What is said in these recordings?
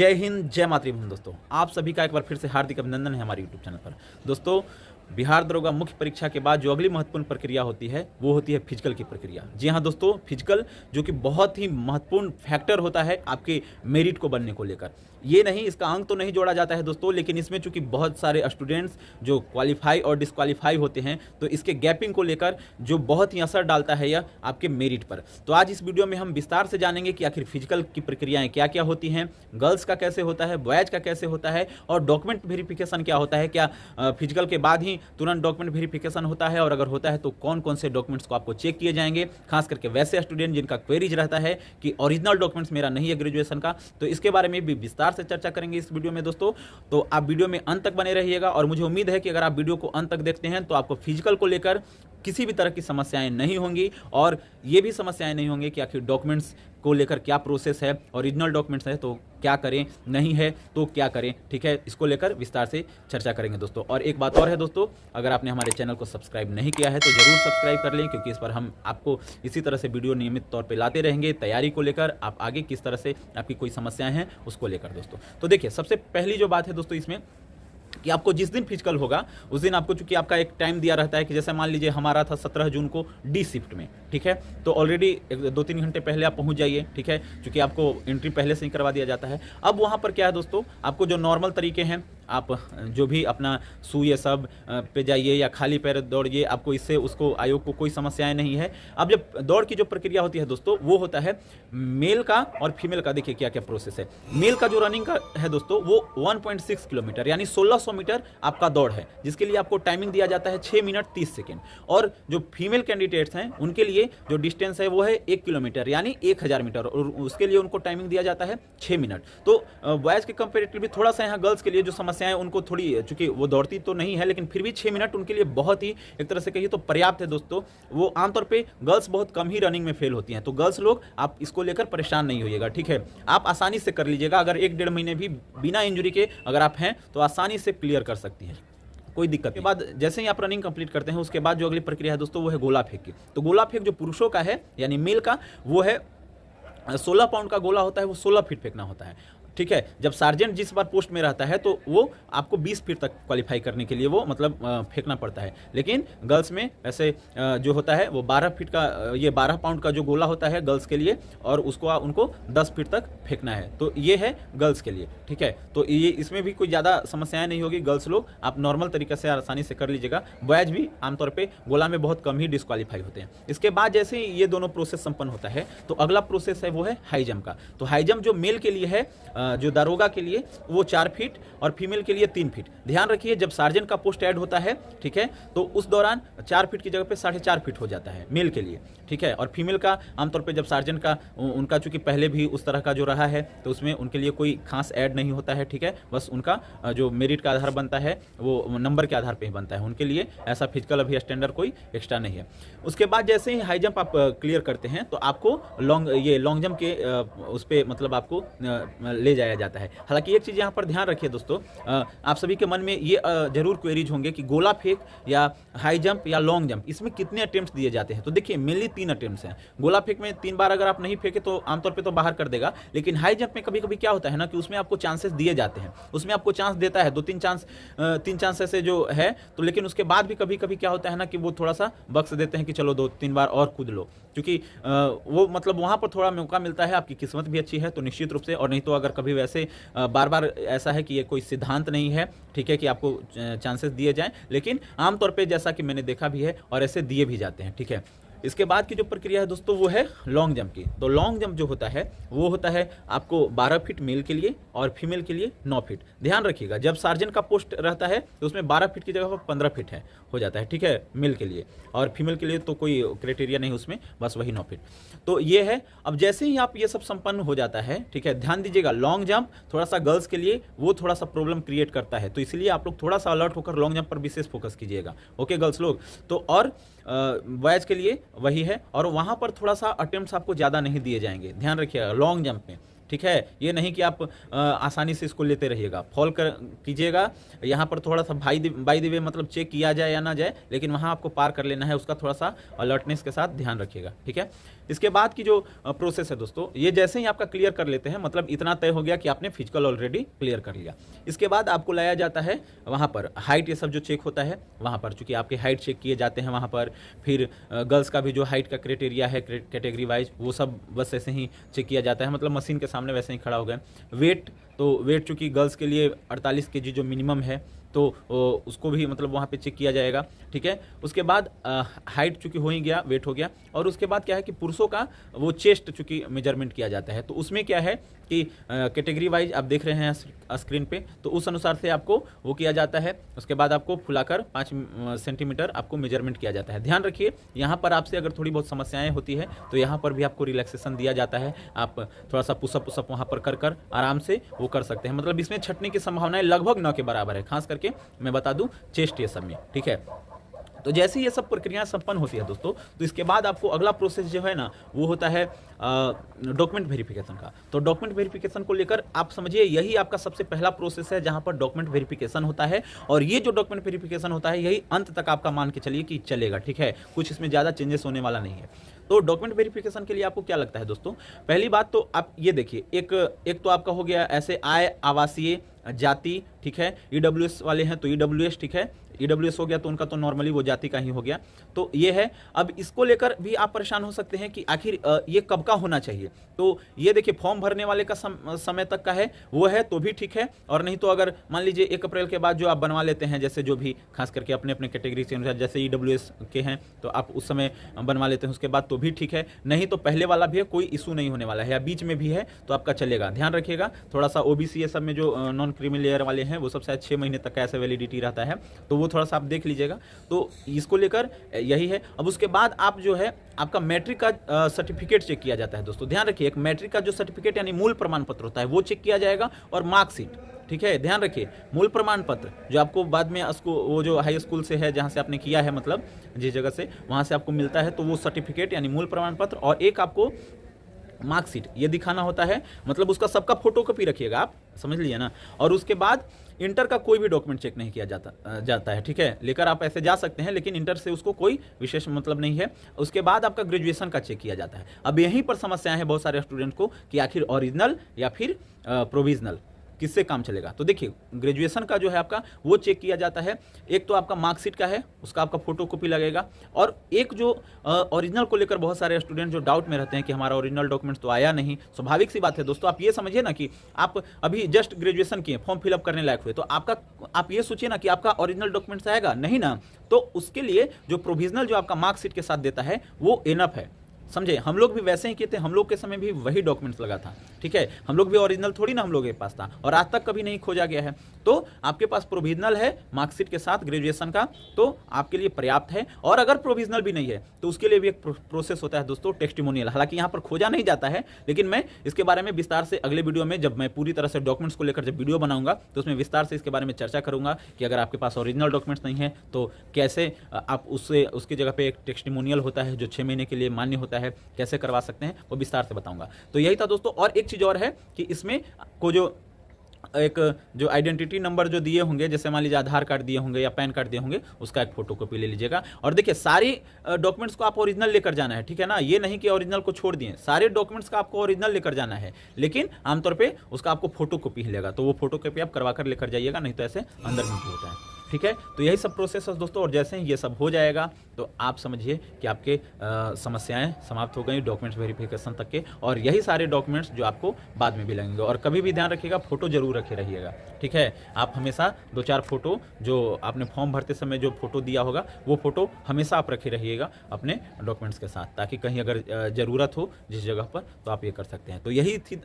जय हिंद, जय मातृभूमि। दोस्तों, आप सभी का एक बार फिर से हार्दिक अभिनंदन है हमारे यूट्यूब चैनल पर। दोस्तों, बिहार दरोगा मुख्य परीक्षा के बाद जो अगली महत्वपूर्ण प्रक्रिया होती है वो होती है फिजिकल की प्रक्रिया। जी हाँ दोस्तों, फिजिकल जो कि बहुत ही महत्वपूर्ण फैक्टर होता है आपके मेरिट को बनने को लेकर। ये नहीं, इसका अंक तो नहीं जोड़ा जाता है दोस्तों, लेकिन इसमें चूंकि बहुत सारे स्टूडेंट्स जो क्वालिफाई और डिस्क्वालीफाई होते हैं तो इसके गैपिंग को लेकर जो बहुत ही असर डालता है यह आपके मेरिट पर। तो आज इस वीडियो में हम विस्तार से जानेंगे कि आखिर फिजिकल की प्रक्रियाएं क्या क्या होती हैं, गर्ल्स का कैसे होता है, बॉयज का कैसे होता है, और डॉक्यूमेंट वेरिफिकेशन क्या होता है। क्या फिजिकल के बाद ही तुरंत डॉक्यूमेंट वेरिफिकेशन होता है, और अगर होता है तो कौन कौन से डॉक्यूमेंट्स को आपको चेक किए जाएंगे, खास करके वैसे स्टूडेंट जिनका क्वेरीज रहता है कि ओरिजिनल डॉक्यूमेंट्स मेरा नहीं है ग्रेजुएशन का। तो इसके बारे में भी विस्तार से चर्चा करेंगे इस वीडियो में दोस्तों। तो आप वीडियो में अंत तक बने रहिएगा, और मुझे उम्मीद है कि अगर आप वीडियो को अंत तक देखते हैं तो आपको फिजिकल को लेकर किसी भी तरह की समस्याएं नहीं होंगी, और ये भी समस्याएं नहीं होंगी कि आखिर डॉक्यूमेंट्स को लेकर क्या प्रोसेस है, ओरिजिनल डॉक्यूमेंट्स है तो क्या करें, नहीं है तो क्या करें। ठीक है, इसको लेकर विस्तार से चर्चा करेंगे दोस्तों। और एक बात और है दोस्तों, अगर आपने हमारे चैनल को सब्सक्राइब नहीं किया है तो जरूर सब्सक्राइब कर लें, क्योंकि इस पर हम आपको इसी तरह से वीडियो नियमित तौर पर लाते रहेंगे तैयारी को लेकर, आप आगे किस तरह से आपकी कोई समस्याएं हैं उसको लेकर दोस्तों। तो देखिए, सबसे पहली जो बात है दोस्तों इसमें कि आपको जिस दिन फिजिकल होगा उस दिन आपको चूंकि आपका एक टाइम दिया रहता है कि जैसे मान लीजिए हमारा था 17 जून को डी शिफ्ट में। ठीक है, तो ऑलरेडी 2-3 घंटे पहले आप पहुंच जाइए। ठीक है, चूंकि आपको एंट्री पहले से ही करवा दिया जाता है। अब वहां पर क्या है दोस्तों, आपको जो नॉर्मल तरीके हैं, आप जो भी अपना सुई सब पे जाइए या खाली पैर दौड़िए, आपको इससे उसको आयोग को कोई समस्याएं नहीं है। अब जब दौड़ की जो प्रक्रिया होती है दोस्तों वो होता है मेल का और फीमेल का। देखिए क्या क्या प्रोसेस है। मेल का जो रनिंग का है दोस्तों वो 1.6 किलोमीटर यानी 1600 मीटर आपका दौड़ है, जिसके लिए आपको टाइमिंग दिया जाता है 6 मिनट 30 सेकेंड। और जो फीमेल कैंडिडेट्स हैं उनके लिए जो डिस्टेंस है वो है 1 किलोमीटर यानी 1000 मीटर, और उसके लिए उनको टाइमिंग दिया जाता है 6 मिनट। तो बॉयज़ के कंपेरेटिवली थोड़ा सा यहाँ गर्ल्स के लिए जो समस्या है उनको थोड़ी, चूंकि वो दौड़ती तो नहीं है लेकिन फिर भी 6 मिनट उनके लिए बहुत ही एक तरह से कहिए तो पर्याप्त है दोस्तों। वो आमतौर पे गर्ल्स बहुत कम ही रनिंग में फेल होती हैं, तो गर्ल्स लोग आप इसको लेकर परेशान नहीं होइएगा। ठीक है, आप आसानी से कर लीजिएगा। अगर 1-1.5 महीने भी बिना इंजरी के अगर आप हैं तो आसानी से क्लियर कर सकती हैं, कोई दिक्कत नहीं। के बाद जैसे ही आप रनिंग कंप्लीट करते हैं उसके बाद जो अगली प्रक्रिया है दोस्तों वो है गोला फेंक की। तो गोला फेंक जो पुरुषों का है यानी मेल का वो है 16 पाउंड का गोला होता है, वो 16 फीट फेंकना होता है। ठीक है, जब सार्जेंट जिस बार पोस्ट में रहता है तो वो आपको 20 फीट तक क्वालिफाई करने के लिए वो मतलब फेंकना पड़ता है। लेकिन गर्ल्स में ऐसे जो होता है वो 12 फीट का, ये 12 पाउंड का जो गोला होता है गर्ल्स के लिए, और उसको उनको 10 फीट तक फेंकना है। तो ये है गर्ल्स के लिए। ठीक है, तो ये इसमें भी कोई ज़्यादा समस्याएं नहीं होगी। गर्ल्स लोग आप नॉर्मल तरीके से आसानी से कर लीजिएगा। बॉयज भी आमतौर पर गोला में बहुत कम ही डिस्क्वालीफाई होते हैं। इसके बाद जैसे ही ये दोनों प्रोसेस संपन्न होता है तो अगला प्रोसेस है वो है हाई जंप का। तो हाई जंप जो मेल के लिए है, जो दारोगा के लिए वो 4 फीट और फीमेल के लिए 3 फीट। ध्यान रखिए जब सार्जेंट का पोस्ट ऐड होता है, ठीक है, तो उस दौरान 4 फीट की जगह पे 4.5 फीट हो जाता है मेल के लिए। ठीक है, और फीमेल का आमतौर पे जब सार्जेंट का उनका चूंकि पहले भी उस तरह का जो रहा है तो उसमें उनके लिए कोई खास ऐड नहीं होता है। ठीक है, बस उनका जो मेरिट का आधार बनता है वो नंबर के आधार पर ही बनता है। उनके लिए ऐसा फिजिकल अभी स्टैंडर्ड कोई एक्स्ट्रा नहीं है। उसके बाद जैसे ही हाई जंप आप क्लियर करते हैं तो आपको लॉन्ग जंप के उस पर मतलब आपको ले जाया जाता है। हालांकि एक चीज़ यहाँ पर ध्यान रखिए दोस्तों, आप सभी के मन में ये जरूर क्वेरीज होंगे कि गोला फेंक या हाई जंप या लॉन्ग जंप इसमें कितने अटेम्प्ट्स दिए जाते हैं। तो देखिए मेनली 3 अटेम्प्ट्स हैं। गोला फेंक में 3 बार अगर आप नहीं फेंके तो आमतौर पे तो बाहर कर देगा, लेकिन हाई जंप में कभी कभी क्या होता है ना कि उसमें आपको चांसेस दिए जाते हैं, उसमें आपको चांस देता है 2-3 चांस ऐसे जो है। तो लेकिन उसके बाद भी कभी कभी क्या होता है ना कि वो थोड़ा सा बख्श देते हैं कि चलो 2-3 बार और कूद लो, क्योंकि वो मतलब वहाँ पर थोड़ा मौका मिलता है। आपकी किस्मत भी अच्छी है तो निश्चित रूप से, और नहीं तो अगर कभी वैसे बार बार ऐसा है कि ये कोई सिद्धांत नहीं है, ठीक है, कि आपको चांसेस दिए जाएं, लेकिन आमतौर पे जैसा कि मैंने देखा भी है और ऐसे दिए भी जाते हैं। ठीक है, इसके बाद की जो प्रक्रिया है दोस्तों वो है लॉन्ग जंप की। तो लॉन्ग जंप जो होता है वो होता है आपको 12 फीट मेल के लिए और फीमेल के लिए 9 फीट। ध्यान रखिएगा जब सार्जेंट का पोस्ट रहता है तो उसमें 12 फीट की जगह पर 15 फीट है हो जाता है। ठीक है, मेल के लिए, और फीमेल के लिए तो कोई क्राइटेरिया नहीं उसमें, बस वही 9 फीट। तो ये है। अब जैसे ही आप ये सब संपन्न हो जाता है, ठीक है, ध्यान दीजिएगा लॉन्ग जंप थोड़ा सा गर्ल्स के लिए वो थोड़ा सा प्रॉब्लम क्रिएट करता है, तो इसलिए आप लोग थोड़ा सा अलर्ट होकर लॉन्ग जंप पर विशेष फोकस कीजिएगा। ओके गर्ल्स लोग, तो और बॉयज के लिए वही है, और वहाँ पर थोड़ा सा अटेम्प्ट्स आपको ज़्यादा नहीं दिए जाएंगे। ध्यान रखिएगा लॉन्ग जंप में। ठीक है। ये नहीं कि आप आसानी से इसको लेते रहिएगा, फॉल कर कीजिएगा। यहाँ पर थोड़ा सा बाई द वे मतलब चेक किया जाए या ना जाए, लेकिन वहाँ आपको पार कर लेना है, उसका थोड़ा सा अलर्टनेस के साथ ध्यान रखिएगा, ठीक है। इसके बाद की जो प्रोसेस है दोस्तों, ये जैसे ही आपका क्लियर कर लेते हैं, मतलब इतना तय हो गया कि आपने फिजिकल ऑलरेडी क्लियर कर लिया। इसके बाद आपको लाया जाता है वहाँ पर हाइट, ये सब जो चेक होता है वहाँ पर, चूंकि आपके हाइट चेक किए जाते हैं वहाँ पर, फिर गर्ल्स का भी जो हाइट का क्राइटेरिया है कैटेगरी वाइज, वो सब बस ऐसे ही चेक किया जाता है, मतलब मशीन के सामने वैसे ही खड़ा हो गए। वेट, तो वेट चूंकि गर्ल्स के लिए 48 kg जो मिनिमम है, तो उसको भी मतलब वहाँ पे चेक किया जाएगा, ठीक है। उसके बाद हाइट चूंकि हो ही गया, वेट हो गया, और उसके बाद क्या है कि पुरुषों का वो चेस्ट चूंकि मेजरमेंट किया जाता है, तो उसमें क्या है कि कैटेगरी वाइज आप देख रहे हैं स्क्रीन पे, तो उस अनुसार से आपको वो किया जाता है। उसके बाद आपको फुलाकर 5 सेंटीमीटर आपको मेजरमेंट किया जाता है। ध्यान रखिए, यहाँ पर आपसे अगर थोड़ी बहुत समस्याएं होती है तो यहाँ पर भी आपको रिलैक्सेशन दिया जाता है, आप थोड़ा सा पुशअप वहाँ पर कर आराम से वो कर सकते हैं। मतलब इसमें छटने की संभावनाएं लगभग 9 के बराबर है, खास करके मैं बता दूं चेस्ट ये सब में, ठीक है। तो जैसे ही ये सब प्रक्रिया संपन्न होती है दोस्तों, तो इसके बाद आपको अगला प्रोसेस जो है ना, वो होता है डॉक्यूमेंट वेरिफिकेशन का। तो डॉक्यूमेंट वेरिफिकेशन को लेकर आप समझिए, यही आपका सबसे पहला प्रोसेस है जहां पर डॉक्यूमेंट वेरिफिकेशन होता है, और ये जो डॉक्यूमेंट वेरिफिकेशन होता है यही अंत तक आपका मान के चलिए कि चलेगा, ठीक है। कुछ इसमें ज़्यादा चेंजेस होने वाला नहीं है। तो डॉक्यूमेंट वेरिफिकेशन के लिए आपको क्या लगता है दोस्तों? पहली बात तो आप ये देखिए, एक तो आपका हो गया ऐसे आय, आवासीय, जाति, ठीक है। ईडब्ल्यूएस वाले हैं तो ईडब्ल्यूएस, ठीक है। ईडब्ल्यूएस हो गया तो उनका तो नॉर्मली वो जाति का ही हो गया, तो ये है। अब इसको लेकर भी आप परेशान हो सकते हैं कि आखिर ये कब का होना चाहिए। तो ये देखिए, फॉर्म भरने वाले का समय तक का है वो है तो भी ठीक है, और नहीं तो अगर मान लीजिए 1 अप्रैल के बाद जो आप बनवा लेते हैं, जैसे जो भी खास करके अपने अपने कैटेगरी के अनुसार, जैसे ईडब्ल्यूएस के हैं तो आप उस समय बनवा लेते हैं, उसके बाद तो भी ठीक है। नहीं तो पहले वाला भी है, कोई इशू नहीं होने वाला है, या बीच में भी है तो आपका चलेगा। ध्यान रखिएगा, थोड़ा सा ओबीसी ये सब में जो नॉन क्रीमी लेयर वाले हैं वो सब शायद 6 महीने तक का ऐसा वैलिडिटी रहता है, तो वो थोड़ा सा आप देख लीजिएगा। तो इसको लेकर यही है। अब उसके बाद आप जो है आपका मैट्रिक का सर्टिफिकेट चेक किया जाता है दोस्तों। ध्यान रखिए, एक मैट्रिक का जो सर्टिफिकेट यानी मूल प्रमाण पत्र होता है वो चेक किया जाएगा, और मार्कशीट, ठीक है। ध्यान रखिए, मूल प्रमाण पत्र जो आपको बाद में वो जो हाई स्कूल से है जहां से आपने किया है, मतलब जिस जगह से वहां से आपको मिलता है, तो वो सर्टिफिकेट यानी मूल प्रमाण पत्र, और एक आपको मार्कशीट ये दिखाना होता है, मतलब उसका सबका फोटोकॉपी रखिएगा, आप समझ लिए ना। और उसके बाद इंटर का कोई भी डॉक्यूमेंट चेक नहीं किया जाता है, ठीक है। लेकर आप ऐसे जा सकते हैं, लेकिन इंटर से उसको कोई विशेष मतलब नहीं है। उसके बाद आपका ग्रेजुएशन का चेक किया जाता है। अब यहीं पर समस्याएं हैं बहुत सारे स्टूडेंट को कि आखिर ओरिजिनल या फिर प्रोविजनल किससे काम चलेगा। तो देखिए, ग्रेजुएशन का जो है आपका वो चेक किया जाता है। एक तो आपका मार्कशीट का है, उसका आपका फोटोकॉपी लगेगा, और एक जो ओरिजिनल को लेकर बहुत सारे स्टूडेंट जो डाउट में रहते हैं कि हमारा ओरिजिनल डॉक्यूमेंट्स तो आया नहीं। स्वाभाविक सी बात है दोस्तों, आप ये समझिए ना कि आप अभी जस्ट ग्रेजुएशन किए, फॉर्म फिलअप करने लायक हुए, तो आप ये सोचिए ना कि आपका ओरिजिनल डॉक्यूमेंट्स आएगा नहीं ना। तो उसके लिए जो प्रोविजनल जो आपका मार्कशीट के साथ देता है वो इनफ है, समझे। हम लोग भी वैसे ही किए थे, हम लोग के समय भी वही डॉक्यूमेंट्स लगा था, ठीक है। हम लोग भी ओरिजिनल थोड़ी ना हम लोग के पास था, और आज तक कभी नहीं खोजा गया है। तो आपके पास प्रोविजनल है मार्कशीट के साथ ग्रेजुएशन का, तो आपके लिए पर्याप्त है। और अगर प्रोविजनल भी नहीं है तो उसके लिए भी एक प्रोसेस होता है दोस्तों, टेस्टिमोनियल। हालांकि यहाँ पर खोजा नहीं जाता है, लेकिन मैं इसके बारे में विस्तार से अगले वीडियो में, जब मैं पूरी तरह से डॉक्यूमेंट्स को लेकर जब वीडियो बनाऊंगा, तो उसमें विस्तार से इसके बारे में चर्चा करूंगा कि अगर आपके पास ओरिजिनल डॉक्यूमेंट्स नहीं है तो कैसे आप उसकी जगह पे एक टेस्टिमोनियल होता है जो 6 महीने के लिए मान्य होता है, कैसे करवा सकते हैं, वो विस्तार से बताऊंगा। तो यही था दोस्तों। और एक चीज और है कि इसमें को जो आइडेंटिटी नंबर जो दिए होंगे, जैसे मान लीजिए आधार कार्ड दिए होंगे या पैन कार्ड दिए होंगे, उसका एक फोटोकॉपी ले लीजिएगा। और देखिए, सारे डॉक्यूमेंट्स को आप ओरिजिनल लेकर जाना है, ठीक है ना। ये नहीं कि ओरिजिनल को छोड़ दिए, सारे डॉक्यूमेंट्स का आपको ओरिजिनल लेकर जाना है, लेकिन आमतौर पे उसका आपको फोटोकॉपी ही लेगा, तो वो फोटोकॉपी आप करवा कर लेकर जाइएगा, नहीं तो ऐसे अंदर में होता है, ठीक है। तो यही सब प्रोसेस है दोस्तों। और जैसे ही ये सब हो जाएगा तो आप समझिए कि आपके समस्याएं समाप्त हो गई डॉक्यूमेंट्स वेरिफिकेशन तक के, और यही सारे डॉक्यूमेंट्स जो आपको बाद में भी लगेंगे। और कभी भी ध्यान रखिएगा, फोटो जरूर रखे रहिएगा, ठीक है। आप हमेशा 2-4 फोटो जो आपने फॉर्म भरते समय जो फोटो दिया होगा वो फोटो हमेशा आप रखे रहिएगा अपने डॉक्यूमेंट्स के साथ, ताकि कहीं अगर ज़रूरत हो जिस जगह पर तो आप ये कर सकते हैं। तो यही थी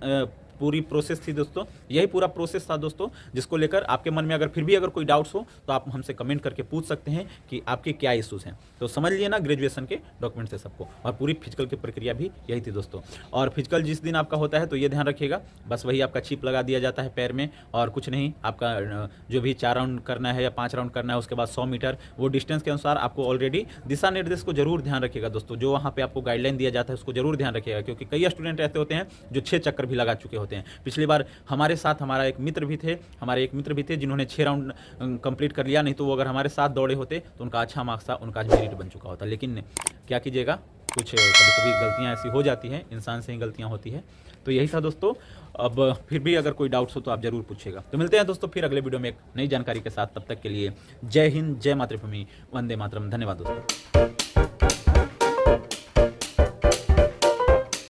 पूरी प्रोसेस थी दोस्तों, यही पूरा प्रोसेस था दोस्तों, जिसको लेकर आपके मन में अगर फिर भी अगर कोई डाउट्स हो तो आप हमसे कमेंट करके पूछ सकते हैं कि आपके क्या इश्यूज हैं। तो समझ लिए ना ग्रेजुएशन के डॉक्यूमेंट्स है सबको, और पूरी फिजिकल की प्रक्रिया भी यही थी दोस्तों। और फिजिकल जिस दिन आपका होता है तो ये ध्यान रखिएगा, बस वही आपका चिप लगा दिया जाता है पैर में, और कुछ नहीं। आपका जो भी 4 राउंड करना है या 5 राउंड करना है, उसके बाद 100 मीटर, वो डिस्टेंस के अनुसार आपको ऑलरेडी दिशा निर्देश को जरूर ध्यान रखिएगा दोस्तों। जो वहाँ पे आपको गाइडलाइन दिया जाता है उसको जरूर ध्यान रखिएगा, क्योंकि कई स्टूडेंट ऐसे होते हैं जो 6 चक्कर भी लगा चुके होते हैं। होते हैं। पिछली बार हमारे साथ हमारे एक मित्र भी थे जिन्होंने 6 राउंड कंप्लीट कर लिया, नहीं तो वो अगर हमारे साथ दौड़े होते तो उनका अच्छा मार्क्स था, उनका आज मेरिट बन चुका होता। लेकिन क्या कीजिएगा, कुछ कभी-कभी गलतियाँ ऐसी हो जाती हैं, इंसान से ही गलतियाँ होती हैं। तो यही था दोस्तों। अब फिर भी अगर कोई डाउट्स हो तो आप ज़रूर पूछिएगा। तो मिलते हैं दोस्तों फिर अगले वीडियो में एक नई जानकारी के साथ। तब तक के लिए जय हिंद, जय मातृभूमि, वंदे मातरम। धन्यवाद दोस्तों।